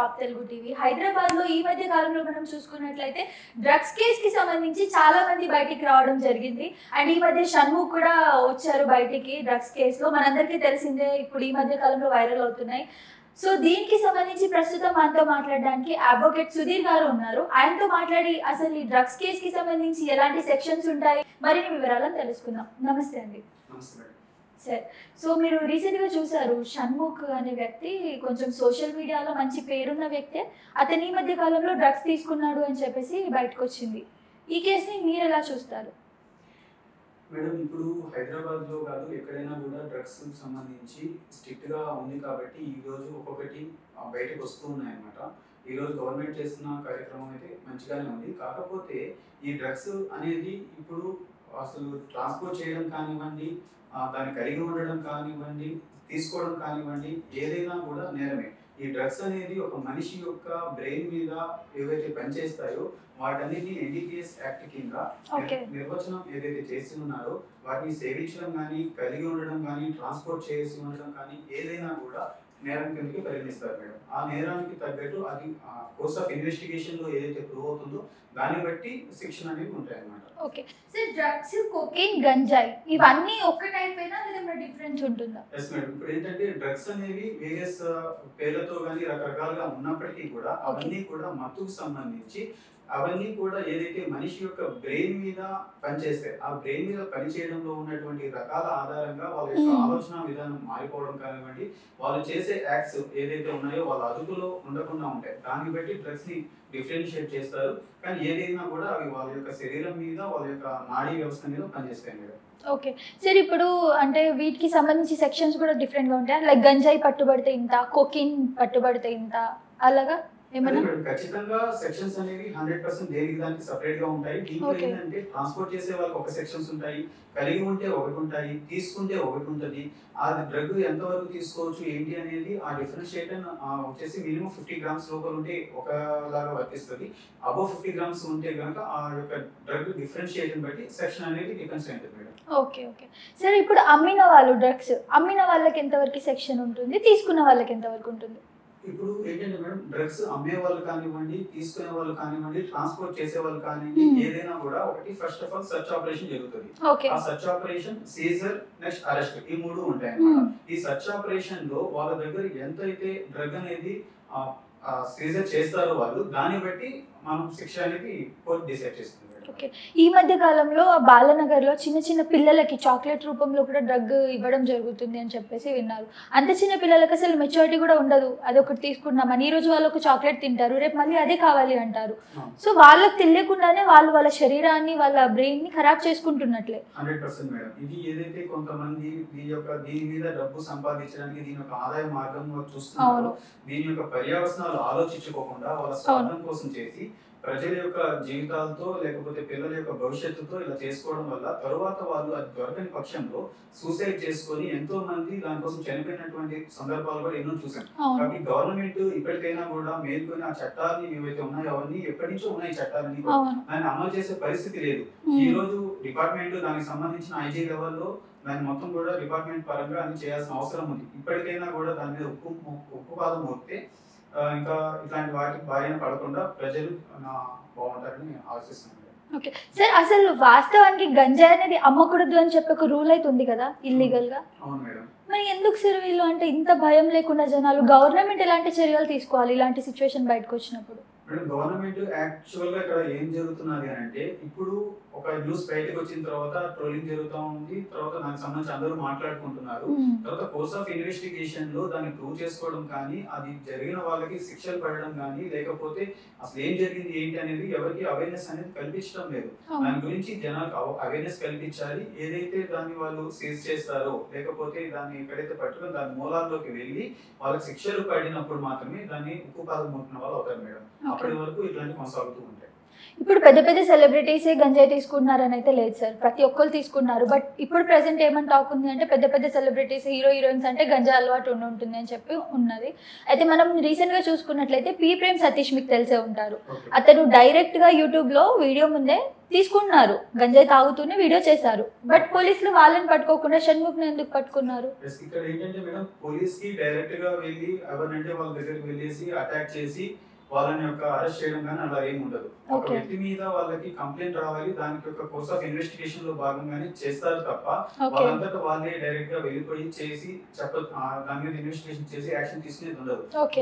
Top Telugu TV. హైదరాబాద్లో ఈ మధ్య కాలంలో మనం చూసుకున్నట్లయితే డ్రగ్స్ కేసుకి సంబంధించి చాలా మంది బయటికి రావడం జరిగింది. అండ్ ఈ మధ్య షణ్ముఖ్ కూడా వచ్చారు బయటికి డ్రగ్స్ కేసులో. మనందరికీ తెలిసిందే, ఇప్పుడు ఈ మధ్య కాలంలో వైరల్ అవుతున్నాయి. సో దీనికి సంబంధించి ప్రస్తుతం మనతో మాట్లాడడానికి అడ్వకేట్ సుధీర్ గారు ఉన్నారు. ఆయనతో మాట్లాడి అసలు ఈ డ్రగ్స్ కేసుకి సంబంధించి ఎలాంటి సెక్షన్స్ ఉంటాయి, మరిన్ని వివరాలను తెలుసుకుందాం. నమస్తే అండి. సార్, సో మీరు రీసెంట్గా చూసారు, షణ్ముఖ్ అనే వ్యక్తి కొంచెం సోషల్ మీడియాలో మంచి పేరున్న వ్యక్తే. అతని ఈ మధ్య కాలంలో డ్రగ్స్ తీసుకున్నాడు అని చెప్పేసి బయటకు వచ్చింది. ఈ కేసుని మీరు ఎలా చూస్తారు? మేడం, ఇప్పుడు హైదరాబాద్లో కాదు ఎక్కడైనా కూడా డ్రగ్స్ సంబంధించి స్ట్రిక్ట్గా ఉంది కాబట్టి ఈరోజు ఒక్కొక్కటి బయటకు వస్తూ ఉన్నాయన్నమాట. ఈరోజు గవర్నమెంట్ చేస్తున్న కార్యక్రమం అయితే మంచిగానే ఉంది. కాకపోతే ఈ డ్రగ్స్ అనేది ఇప్పుడు అసలు ట్రాన్స్పోర్ట్ చేయడం కానివ్వండి, దాన్ని కలిగి ఉండడం కానివ్వండి, తీసుకోవడం కానివ్వండి, ఏదైనా కూడా నేరమే. ఈ డ్రగ్స్ అనేది ఒక మనిషి యొక్క బ్రెయిన్ మీద ఏవైతే పనిచేస్తాయో వాటన్నిటిని ఎన్డీపీఎస్ యాక్ట్ కింద నిర్వచనం ఏదైతే చేసి ఉన్నారో వాటిని సేవించడం కానీ, కలిగి ఉండడం కానీ, ట్రాన్స్పోర్ట్ చేసి ఉండడం కానీ ఏదైనా కూడా నేరం కిందకి పరిగణిస్తారు మేడం. ఆ నేరానికి తగ్గట్టు అది కోర్స్ ఆఫ్ ఇన్వెస్టిగేషన్ లో ఏదైతే ప్రూవ్ అవుతుందో దాన్ని బట్టి శిక్షణ అనేవి ఉంటాయి అన్నమాట. ఓకే సార్, డ్రగ్స్, కోకేన్, గంజాయి ఇవన్నీ ఒక్క టైప్ అయినా లేదా డిఫరెన్స్ ఉంటుందా? ఎస్ మేడం, ఇప్పుడు ఏంటంటే డ్రగ్స్ అనేవి వేరియస్ పేర్లతో కానీ రకరకాలుగా ఉన్నప్పటికీ కూడా అవన్నీ కూడా మత్తుకు సంబంధించి అవన్నీ కూడా ఏదైతే మనిషి యొక్క బ్రెయిన్ మీద పనిచేస్తాయి, ఆ బ్రెయిన్ మీద పనిచేయడంలో ఉన్నటువంటి రకాల ఆధారంగా వాళ్ళ యొక్క ఆలోచన విధానం మారిపోవడం కానివ్వండి, వాళ్ళు చేసే యాక్ట్స్ ఏదైతే ఉన్నాయో వాళ్ళ అదుపులో ఉండకుండా ఉంటాయి. దాన్ని బట్టి డ్రగ్స్ ని డిఫరెన్షియేట్ చేస్తారు. కానీ ఏదైనా కూడా అవి వాళ్ళ యొక్క శరీరం మీద, వాళ్ళ యొక్క నాడీ వ్యవస్థ మీద పనిచేస్తాయి మేడం. ఓకే సార్, ఇప్పుడు అంటే వీటికి సంబంధించి సెక్షన్స్ కూడా డిఫరెంట్ గా ఉంటాయి. లైక్ గంజాయి పట్టుబడితే ఇంత, కోకిన్ పట్టుబడితే ఇంత, అలాగా ఖచ్చితంగా సెక్షన్స్ అనేవి 100% దేనికి దానికి సెపరేట్ గా ఉంటాయి. దీంట్లో ఏంటంటే ట్రాన్స్పోర్ట్ చేసే వాళ్ళకి ఒక సెక్షన్స్ ఉంటాయి, కలిగి ఉంటే ఒకటి ఉంటాయి, తీసుకుంటే ఒకటి ఉంటుంది. ఆ డ్రగ్ ఎంతవరకు తీసుకోవచ్చు ఏంటి అనేది ఆ డిఫరెన్షియేషన్ వచ్చేసి మినిమం 50 గ్రామ్స్ లోపల ఉంటే ఒకలాగా వర్తిస్తుంది. అబౌవ్ 50 గ్రామ్స్ ఉంటే కనుక ఆ యొక్క డ్రగ్ డిఫరెన్షియేషన్ బట్టి సెక్షన్ అనేది డిఫరెన్స్ అవుతుంది మేడం. ఓకే ఓకే సార్, ఇప్పుడు అమ్మిన వాళ్ళు డ్రగ్స్ అమ్మిన వాళ్ళకి ఎంతవరకు సెక్షన్ ఉంటుంది, తీసుకున్న వాళ్ళకి ఎంతవరకు ఉంటుంది? ఇప్పుడు ఏంటంటే మేడం, డ్రగ్స్ అమ్మే వాళ్ళు కానివ్వండి, తీసుకునే వాళ్ళు కానివ్వండి, ట్రాన్స్పోర్ట్ చేసే వాళ్ళు కానివ్వండి, ఏదైనా కూడా ఒకటి first of all search operation జరుగుతుంది. ఆ search operation, seizure, next arrest, ఈ మూడు ఉంటాయి అన్నమాట. ఈ సర్చ్ ఆపరేషన్ లో వాళ్ళ దగ్గర ఎంతైతే డ్రగ్ అనేది సీజర్ చేస్తారో వాళ్ళు, దాన్ని బట్టి మనం శిక్ష అనేది కోర్టు డిసైడ్ చేస్తుంది. ఓకే, ఈ మధ్య కాలంలో బాలనగర్లో చిన్న చిన్న పిల్లలకి చాక్లెట్ రూపంలో కూడా డ్రగ్ ఇవ్వడం జరుగుతుంది అని చెప్పేసి విన్నారు. అంత చిన్న పిల్లలకి అసలు మెచ్యూరిటీ కూడా ఉండదు. అది ఒకటి తీసుకున్నామని ఈ రోజు వాళ్ళు ఒక చాక్లెట్ తింటారు, రేపు మళ్ళీ అదే కావాలి అంటారు. సో వాళ్ళకి తెలియకుండానే వాళ్ళు వాళ్ళ శరీరాన్ని, వాళ్ళ బ్రెయిన్ ని ఖరాబ్ చేసుకుంటున్నట్లే. 100% మేడం, ఇది ఏదైతే కొంతమంది దీని మీద డబ్బు సంపాదించడానికి దీని యొక్క ఆదాయ మార్గంగా చూస్తున్నారు, దీని యొక్క పర్యవసనాలు ఆలోచించుకోకుండా వాళ్ళ స్వార్థం కోసం చేసి ప్రజల యొక్క జీవితాలతో లేకపోతే పిల్లల యొక్క భవిష్యత్తుతో ఇలా చేసుకోవడం వల్ల తరువాత వాళ్ళు అది దొరకని పక్షంలో సూసైడ్ చేసుకొని ఎంతో మంది దానికోసం చనిపోయినటువంటి సందర్భాలు కూడా ఎన్నో చూసాం. కాబట్టి గవర్నమెంట్ ఇప్పటికైనా కూడా మేల్కొని ఆ చట్టాలు ఏవైతే ఉన్నాయో అవన్నీ ఎప్పటి నుంచో ఉన్నాయి చట్టాలని, దాన్ని అమలు చేసే పరిస్థితి లేదు. ఈ రోజు డిపార్ట్మెంట్ దానికి సంబంధించిన ఐజీ లెవెల్లో దాన్ని మొత్తం కూడా డిపార్ట్మెంట్ పరంగా అన్ని చేయాల్సిన అవసరం ఉంది. ఇప్పటికైనా కూడా దాని మీద ఉక్కుపాదం మోపితే ఇంకా ఇట్లాంటి వాటికి బారిన పడకుండా ప్రజలు బాగుంటారని ఆశిస్తున్నాను. ఓకే సార్, అసలు వాస్తవానికి గంజాయి అనేది అమ్మకూడదు అని చెప్పి ఒక రూల్ అయితే ఉంది కదా, ఇల్లీగల్ గా. అవును మేడం. మరి ఎందుకు సార్ వీళ్ళు అంటే ఇంత భయం లేకుండా జనాలు, గవర్నమెంట్ ఎలాంటి చర్యలు తీసుకోవాలి ఇలాంటి సిచ్యువేషన్ బయటకు వచ్చినప్పుడు? మేడం, గవర్నమెంట్ యాక్చువల్ గా ఇక్కడ ఏం జరుగుతున్నది అంటే, ఇప్పుడు ఒక న్యూస్ బయటకు వచ్చిన తర్వాత ట్రోలింగ్ జరుగుతూ ఉంది, తర్వాత దానికి సంబంధించి అందరూ మాట్లాడుకుంటున్నారు. తర్వాత కోర్స్ ఆఫ్ ఇన్వెస్టిగేషన్ లో దాన్ని ప్రూవ్ చేసుకోవడం కానీ, అది జరిగిన వాళ్ళకి శిక్షలు పడడం కానీ, లేకపోతే అసలు ఏం జరిగింది ఏంటి అనేది ఎవరికి అవేర్నెస్ అనేది కల్పించడం లేదు. దాని గురించి జనాలకు అవేర్నెస్ కల్పించాలి. ఏదైతే దాన్ని వాళ్ళు సీజ్ చేస్తారో లేకపోతే దాన్ని ఎక్కడైతే పట్టుకుని దాని మూలాల్లోకి వెళ్ళి వాళ్ళకి శిక్షలు పడినప్పుడు మాత్రమే దాన్ని ఉక్కుపాదం మోపిన వాళ్ళు అవుతారు మేడం. అప్పటి వరకు ఇట్లాంటి కొనసాగుతూ ఉంటాయి. ఇప్పుడు పెద్ద పెద్ద సెలబ్రిటీసే గంజాయి తీసుకుంటున్నారని అయితే లేదు సార్, ప్రతి ఒక్కరు తీసుకున్నారు. బట్ ఇప్పుడు ప్రెసెంట్ ఏమని టాక్ ఉంది అంటే పెద్ద పెద్ద సెలబ్రిటీస్ హీరోయిన్స్ అంటే గంజాయి అలవాటు ఉంటుంది అని చెప్పి ఉన్నది. అయితే మనం రీసెంట్గా చూసుకున్నట్లయితే పి ప్రేమ్ సతీష్ మీకు తెలిసే ఉంటారు. అతను డైరెక్ట్గా యూట్యూబ్లో వీడియో ముందే తీసుకున్నారు, గంజాయి తాగుతూనే వీడియో చేశారు. బట్ పోలీసులు వాళ్ళని పట్టుకోకుండా షణ్ముఖ్ని ఎందుకు పట్టుకున్నారు? ఇక్కడ ఏంటంటే మేడం, పోలీస్ కి డైరెక్ట్ గా వెళ్ళి ఎవరినంటే వాళ్ళ దగ్గరికి వెళ్ళేసి అటాక్ చేసి వాళ్ళని యొక్క అరెస్ట్ చేయడం కానీ అలా ఏమి ఉండదు. ఒక వ్యక్తి మీద వాళ్ళకి కంప్లైంట్ రావాలి, దానికి ఒక కోర్స్ ఆఫ్ ఇన్వెస్టిగేషన్ లో భాగంగానే చేస్తారు తప్ప వాళ్ళంతటా వాళ్ళే డైరెక్ట్ గా వెళ్ళిపోయి చేసి దాని మీద ఇన్వెస్టిగేషన్ చేసి యాక్షన్ తీసుకునేది ఉండదు.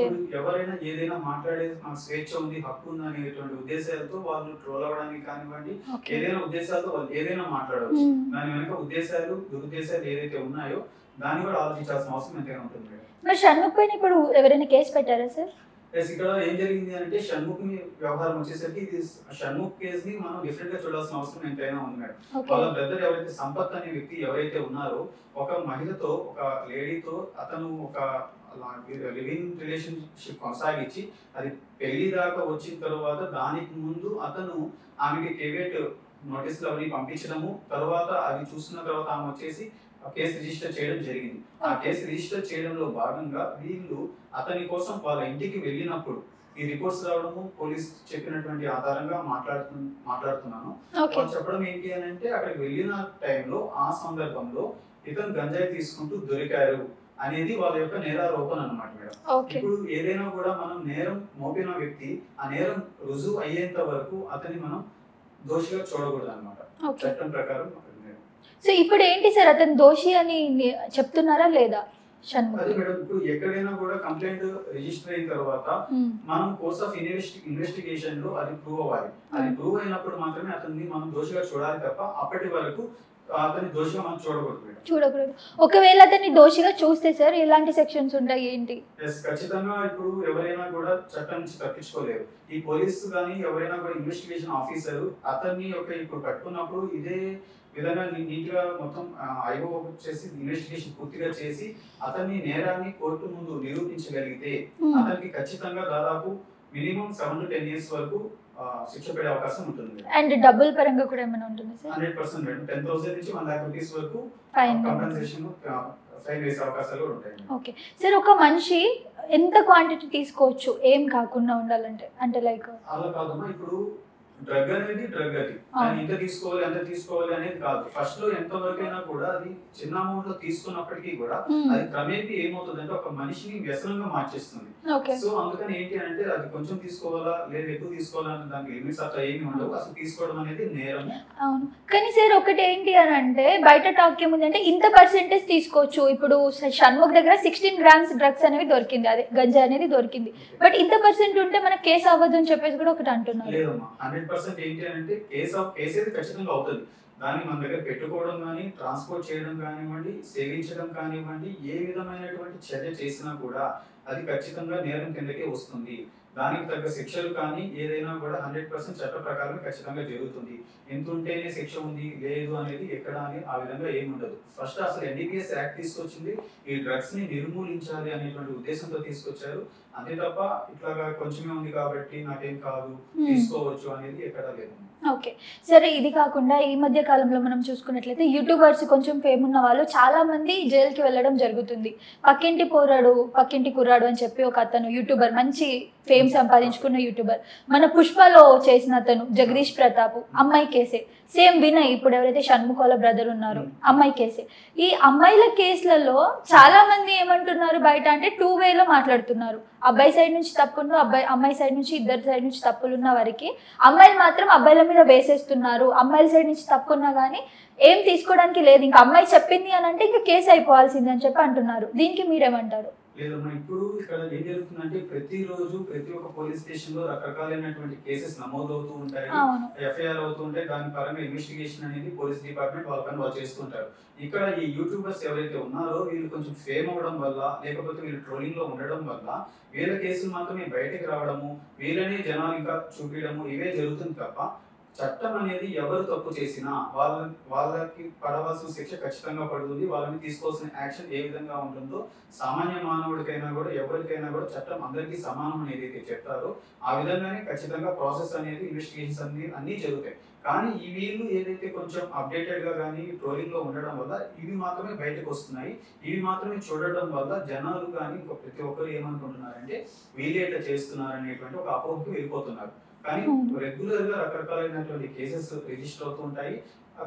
ఎవరైనా ఏదైనా మాట్లాడేది నాకు స్వేచ్ఛ ఉంది, హక్కు ఉంది అనేటువంటి ఉద్దేశాలతో వాళ్ళు ట్రోల్ అవ్వడానికి కానివ్వండి, ఏదైనా ఉద్దేశాలతో వాళ్ళు ఏదైనా మాట్లాడవచ్చు. దాని వెనక ఉద్దేశాలు దురుద్దేశాలు ఏదైతే ఉన్నాయో దాన్ని కూడా ఆలోచించాల్సిన అవసరం ఎంతైనా ఉంటుంది మేడం. మరి షణ్ముఖ్ పైన ఇప్పుడు ఎవరైనా కేసు పెట్టారా సార్? ఇక్కడ ఏం జరిగింది అంటే షణ్ముఖ్ వ్యవహారం వచ్చేసరికి ఇది షణ్ముఖ్ కేసు ని మనం డిఫరెంట్ గా చూడాల్సిన అవసరం ఎంతైనా ఉంది మేడం. వాళ్ళ బ్రదర్ ఎవరైతే సంపత్ అనే వ్యక్తి ఎవరైతే ఉన్నారో, ఒక మహిళతో ఒక లేడీతో అతను ఒక లివింగ్ రిలేషన్షిప్ కొనసాగించి అది పెళ్లి దాకా వచ్చిన తర్వాత దానికి ముందు అతను ఆమెకి కేవేట్ నోటీసులు అవన్నీ పంపించడము, తర్వాత అవి చూసిన తర్వాత ఆమె వచ్చేసి కేసు రిజిస్టర్ చేయడం జరిగింది. ఆ కేసు రిజిస్టర్ చేయడంలో భాగంగా వీళ్ళు అతని కోసం వాళ్ళ ఇంటికి వెళ్ళినప్పుడు ఈ రిపోర్ట్స్ రావడము, పోలీస్ చెప్పినటువంటి ఆధారంగా మాట్లాడుతున్నాను. వాళ్ళు చెప్పడం ఏంటి అని అంటే అక్కడికి వెళ్ళిన టైంలో ఆ సందర్భంలో ఇతను గంజాయి తీసుకుంటూ దొరికారు అనేది వాళ్ళ యొక్క నేరారోపణ అన్నమాట మేడం. ఇప్పుడు ఏదైనా కూడా మనం నేరం మోపిన వ్యక్తి ఆ నేరం రుజువు అయ్యేంత వరకు అతని మనం దోషిగా చూడకూడదు అన్నమాట చట్టం ప్రకారం. సో ఇప్పుడు ఏంటి సార్, అతను దోషి అని చెప్తున్నారా లేదా షణ్ముఖ్? అదే మేడం, ఇప్పుడు ఎక్కడైనా కూడా కంప్లైంట్ రిజిస్టర్ అయిన తర్వాత మనం కోర్స్ ఆఫ్ ఇన్వెస్టిగేషన్ లో అది ప్రూవ్ అవ్వాలి. అది ప్రూవ్ అయినప్పుడు మాత్రమే అతన్ని మనం దోషిగా చూడాలి తప్ప అప్పటి వరకు అతని దోషిగా మనం చూడకూడదు. ఒకవేళ అతన్ని దోషిగా చూస్తే సార్ ఎలాంటి సెక్షన్స్ ఉంటాయి ఏంటి? ఖచ్చితంగా ఇప్పుడు ఎవరైనా కూడా చట్టం నుంచి తప్పించుకోలేరు. ఈ పోలీసు కానీ ఎవరైనా కూడా ఇన్వెస్టిగేషన్ ఆఫీసర్ అతన్ని ఇప్పుడు పట్టుకున్నప్పుడు ఇదే విధంగా నీట్ గా మొత్తం ఐఓ చేసి ఇన్వెస్టిగేషన్ పూర్తిగా చేసి అతన్ని నేరాన్ని కోర్టు ముందు నిరూపించగలిగితే అతనికి ఖచ్చితంగా దాదాపు మినిమం 7 to 10 years వరకు శిక్ష పడే అవకాశం ఉంటుంది. అండ్ డబుల్ పరంగా కూడా ఏమైనా ఉంటుంది సార్? 100% మేడం, 10,000 నుంచి 1 lakh rupees వరకు కంపెన్సేషన్ ఫైన్ వేసే అవకాశాలు కూడా ఉంటాయి. ఓకే సార్, ఒక మనిషి ఎంత క్వాంటిటీ తీసుకోవచ్చు ఏం కాకుండా ఉండాలంటే? అంటే లైక్ అలా కాదమ్మా, ఇప్పుడు డ్రగ్ అనేది డ్రగ్, అది ఎంత తీసుకోవాలి ఎంత తీసుకోవాలి అనేది కాదు. ఫస్ట్ లో ఎంత వరకైనా కూడా అది చిన్న అమౌంట్ లో తీసుకున్నప్పటికీ కూడా అది క్రమేపీ ఏమవుతుంది అంటే ఒక మనిషిని వ్యసనంగా మార్చేస్తుంది. సో అందుకని ఏంటి అంటే అది కొంచెం తీసుకోవాలా లేదా ఎక్కువ తీసుకోవాలా దానికి లిమిట్స్ అట్లా ఏమి ఉండవు. అసలు తీసుకోవడం అనేది నేరం. అవును, కానీ సార్ ఒకటి ఏంటి అని అంటే బయట టాక్ ఏముందంటే ఇంత పర్సెంటేజ్ తీసుకోవచ్చు. ఇప్పుడు షణ్ముఖ్ దగ్గర 16 grams డ్రగ్స్ అనేవి దొరికింది, అదే గంజా అనేది దొరికింది. బట్ ఇంత పర్సెంట్ ఉంటే మనకు కేసు అవ్వదు అని చెప్పేసి కూడా ఒకటి అంటున్నారు. లేదమ్మా, 100% ఏంటి అంటే కేసు అయితే ఖచ్చితంగా అవుతుంది. దాన్ని మన దగ్గర పెట్టుకోవడం కానీ, ట్రాన్స్పోర్ట్ చేయడం కానివ్వండి, సేవించడం కానివ్వండి, ఏ విధమైనటువంటి చర్య చేసినా కూడా అది ఖచ్చితంగా నేరం కిందకే వస్తుంది. దానికి తగ్గ శిక్షలు కానీ ఏదైనా కూడా 100% చట్ట ప్రకారం ఖచ్చితంగా జరుగుతుంది. ఎంత ఉంటేనే శిక్ష ఉంది లేదు అనేది ఎక్కడ అని ఆ విధంగా ఏమి ఉండదు. ఫస్ట్ అసలు NDPS యాక్ట్ తీసుకొచ్చింది ఈ డ్రగ్స్ ని నిర్మూలించాలి అనేటువంటి ఉద్దేశంతో తీసుకొచ్చారు. అంతే తప్ప ఇట్లాగా కొంచెమే ఉంది కాబట్టి నాకేం కాదు తీసుకోవచ్చు అనేది ఎక్కడా లేదు. ఓకే సరే, ఇది కాకుండా ఈ మధ్య కాలంలో మనం చూసుకున్నట్లయితే యూట్యూబర్స్ కొంచెం ఫేమ్ ఉన్న వాళ్ళు చాలా మంది జైలుకి వెళ్ళడం జరుగుతుంది. పక్కింటి కుర్రాడు అని చెప్పి ఒక అతను యూట్యూబర్, మంచి ఫేమ్ సంపాదించుకున్న యూట్యూబర్, మన పుష్పలో చేసిన అతను జగదీష్ ప్రతాప్, అమ్మాయి కేసే. సేమ్ వినయ్, ఇప్పుడు ఎవరైతే షణ్ముఖ్ వాళ్ళ బ్రదర్ ఉన్నారో అమ్మాయి కేసే. ఈ అమ్మాయిల కేసులలో చాలా మంది ఏమంటున్నారు బయట అంటే 2 వేలో మాట్లాడుతున్నారు. అబ్బాయి సైడ్ నుంచి తప్పుందో అమ్మాయి సైడ్ నుంచి, ఇద్దరు సైడ్ నుంచి తప్పులున్న వారికి అమ్మాయిలు మాత్రం అబ్బాయిల మీద వేసేస్తున్నారు. అమ్మాయిల సైడ్ నుంచి తప్పున్నా కానీ ఏం తీసుకోవడానికి లేదు, ఇంకా అమ్మాయి చెప్పింది అని అంటే ఇంకా కేసు అయిపోవాల్సింది అని చెప్పి అంటున్నారు. దీనికి మీరేమంటారు? లేదమ్మా, ఇప్పుడు ఇక్కడ ఏం జరుగుతుందంటే ప్రతిరోజు ప్రతి ఒక్క పోలీస్ స్టేషన్ లో రకరకాలైనటువంటి కేసెస్ నమోదు అవుతూ ఉంటాయి, ఎఫ్ఐఆర్ అవుతూ ఉంటాయి. దాని పరంగా ఇన్వెస్టిగేషన్ అనేది పోలీస్ డిపార్ట్మెంట్ వాళ్ళ పని వాళ్ళు చేస్తుంటారు. ఇక్కడ ఈ యూట్యూబర్స్ ఎవరైతే ఉన్నారో వీళ్ళు కొంచెం ఫేమ్ అవ్వడం వల్ల, లేకపోతే వీళ్ళు ట్రోలింగ్ లో ఉండడం వల్ల వీళ్ళ కేసులు మాత్రమే బయటకు రావడము, వీళ్ళనే జనాలు ఇంకా చూపించడము, ఇవే జరుగుతుంది తప్ప చట్టం అనేది ఎవరు తప్పు చేసినా వాళ్ళకి పడవలసిన శిక్ష ఖచ్చితంగా పడుతుంది. వాళ్ళని తీసుకోవాల్సిన యాక్షన్ ఏ విధంగా ఉంటుందో సామాన్య మానవుడికైనా కూడా ఎవరికైనా కూడా చట్టం అందరికీ సమానం అని ఏదైతే చెప్తారో ఆ విధంగానే ఖచ్చితంగా ప్రాసెస్ అనేది ఇన్వెస్టిగేషన్స్ అన్ని జరుగుతాయి. కానీ ఈ వీళ్ళు ఏదైతే కొంచెం అప్డేటెడ్ గా కానీ ట్రోలింగ్ లో ఉండడం వల్ల ఇవి మాత్రమే బయటకు వస్తున్నాయి. ఇవి మాత్రమే చూడడం వల్ల జనాలు కానీ ప్రతి ఒక్కరు ఏమనుకుంటున్నారంటే వీళ్ళే ఇట్లా చేస్తున్నారు అనేటువంటి ఒక అపోహకి వెళ్ళిపోతున్నారు. కానీ రెగ్యులర్ గా రకరకాలైనటువంటి కేసెస్ రిజిస్టర్ అవుతూ ఉంటాయి.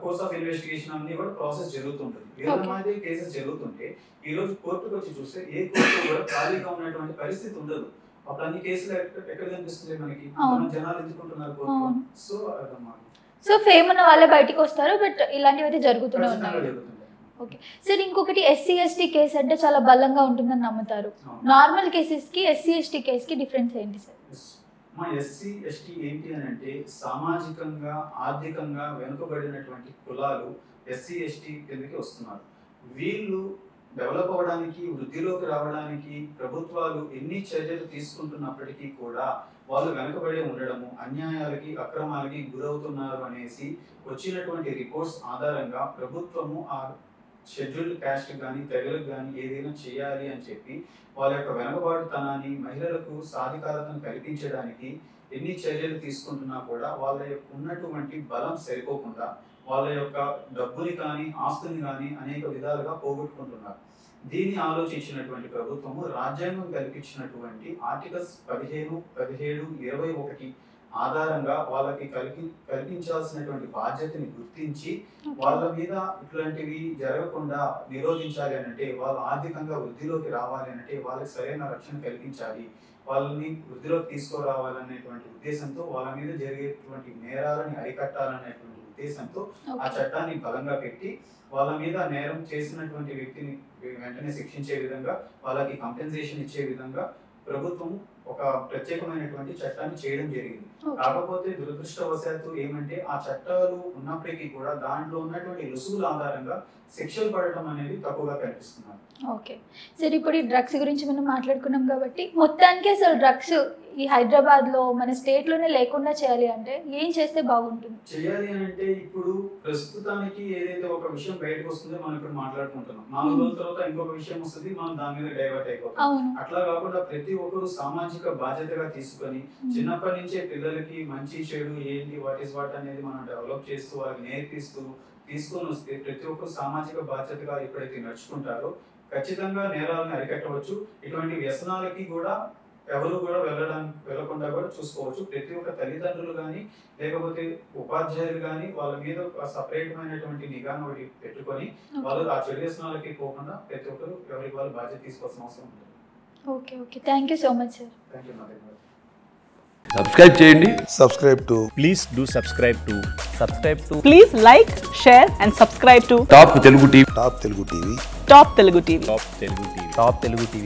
కోర్స్ ఆఫ్ ఇన్వెస్టిగేషన్ అన్ని కూడా ప్రాసెస్ జరుగుతుంటుంది. వేల మంది కేసెస్ జరుగుతుంటే ఈ రోజు కోర్టుకు వచ్చి చూస్తే ఏ కోర్టు కూడా ఖాళీగా ఉన్నటువంటి పరిస్థితి ఉండదు. అప్పుడు అన్ని కేసులు ఎక్కడ కనిపిస్తుంది మనకి, జనాలు ఎందుకుంటున్నారు కోర్టులో. సో అదన్నమాట. సో ఫేమ్ ఉన్న వాళ్ళే బయటికి వస్తారు, బట్ ఇలాంటివి అయితే జరుగుతూనే ఉన్నాయి. ఓకే సార్, ఇంకొకటి SC ST కేసు అంటే చాలా బలంగా ఉంటుందని నమ్ముతారు. నార్మల్ కేసెస్ కి SC ST కేసు కి డిఫరెన్స్ ఏంటి సార్? మా SC ST ఏంటి అని అంటే సామాజికంగా ఆర్థికంగా వెనుకబడినటువంటి కులాలు SC ST కిందకి వస్తున్నారు. వీళ్ళు డెవలప్ అవ్వడానికి, వృద్ధిలోకి రావడానికి ప్రభుత్వాలు ఎన్ని చర్యలు తీసుకుంటున్నప్పటికీ కూడా వాళ్ళు వెనుకబడి ఉండడము, అన్యాయాలకి అక్రమాలకి గురవుతున్నారు అనేసి వచ్చినటువంటి రిపోర్ట్స్ ఆధారంగా ప్రభుత్వము ఆ షెడ్యూల్డ్ క్యాస్ట్ కానీ తెగలకు కానీ ఏదైనా చేయాలి అని చెప్పి వాళ్ళ యొక్క వెనుకబాటుతనాన్ని, మహిళలకు సాధికారతను కల్పించడానికి ఎన్ని చర్యలు తీసుకుంటున్నా కూడా వాళ్ళ యొక్క ఉన్నటువంటి బలం సరిపోకుండా వాళ్ళ యొక్క డబ్బుని కానీ ఆస్తుని కానీ అనేక విధాలుగా పోగొట్టుకుంటున్నారు. దీన్ని ఆలోచించినటువంటి ప్రభుత్వము రాజ్యాంగం కల్పించినటువంటి ఆర్టికల్స్ 15, 17, 21 ఆధారంగా వాళ్ళకి కల్పించాల్సినటువంటి బాధ్యతని గుర్తించి వాళ్ళ మీద ఇట్లాంటివి జరగకుండా నిరోధించాలి అంటే, వాళ్ళు ఆర్థికంగా వృద్ధిలోకి రావాలి అంటే వాళ్ళకి సరైన రక్షణ కల్పించాలి, వాళ్ళని వృద్ధిలోకి తీసుకురావాలనేటువంటి ఉద్దేశంతో వాళ్ళ మీద జరిగేటువంటి నేరాలని అరికట్టాలనేటువంటి ఉద్దేశంతో ఆ చట్టాన్ని బలంగా పెట్టి వాళ్ళ మీద నేరం చేసినటువంటి వ్యక్తిని వెంటనే శిక్షించే విధంగా, వాళ్ళకి కంపెన్సేషన్ ఇచ్చే విధంగా ప్రభుత్వం ఒక ప్రత్యేకమైనటువంటి చట్టాన్ని చేయడం జరిగింది. కాకపోతే దురదృష్టవశాత్తు ఏమంటే ఆ చట్టాలు ఉన్నప్పటికీ కూడా దాంట్లో ఉన్నటువంటి రుసుముల ఆధారంగా శిక్షలు పడటం అనేది తక్కువగా కనిపిస్తున్నారు. ఓకే సరే, ఇప్పుడు ఈ డ్రగ్స్ గురించి మనం మాట్లాడుకున్నాం కాబట్టి మొత్తానికి అసలు డ్రగ్స్ ఈ హైదరాబాద్ లో మన స్టేట్ లోనే లేకుండా చేయాలి అంటే ఏం చేస్తే బాగుంటుంది? చేయాలి అని అంటే ఇప్పుడు ప్రస్తుతానికి ఏదైతే ఒక విషయం బయటకు వస్తుందో మనం ఇప్పుడు మాట్లాడుకుంటున్నాం, 4 రోజుల తర్వాత ఇంకొక విషయం వస్తుంది, మనం దాని మీద డైవర్ట్ అయిపోతాం. అట్లా కాకుండా ప్రతి ఒక్కరు సామాజిక బాధ్యతగా తీసుకొని చిన్నప్పటి నుంచే పిల్లలకి మంచి చెడు ఏంటి, వాట్ ఈస్ వాట్ అనేది మనం డెవలప్ చేస్తూ వాళ్ళకి నేర్పిస్తూ తీసుకొని వస్తే ప్రతి ఒక్కరు సామాజిక బాధ్యతగా ఎప్పుడైతే నడుచుకుంటారో ఖచ్చితంగా నేరాలను అరికట్టవచ్చు. ఇటువంటి వ్యసనాలకి కూడా ఎవరు కూడా వెళ్ళకుండా కూడా చూసుకోవచ్చు. ప్రతి ఒక్క తల్లిదండ్రులు కానీ లేకపోతే ఉపాధ్యాయులు కానీ వాళ్ళ మీద సపరేట్మైనటువంటి నిఘాను ఒకటి పెట్టుకొని వాళ్ళు ఆ చెడు వ్యసనాలకి పోకుండా ప్రతి ఒక్కరు ఎవరికి వాళ్ళు బాధ్యత తీసుకోవాల్సిన అవసరం ఉంటుంది. Okay okay, thank you so much sir. Thank you. Subscribe చేయండి. Please do subscribe to. Please like, share and subscribe to top Telugu TV. Top Telugu TV. Top Telugu TV.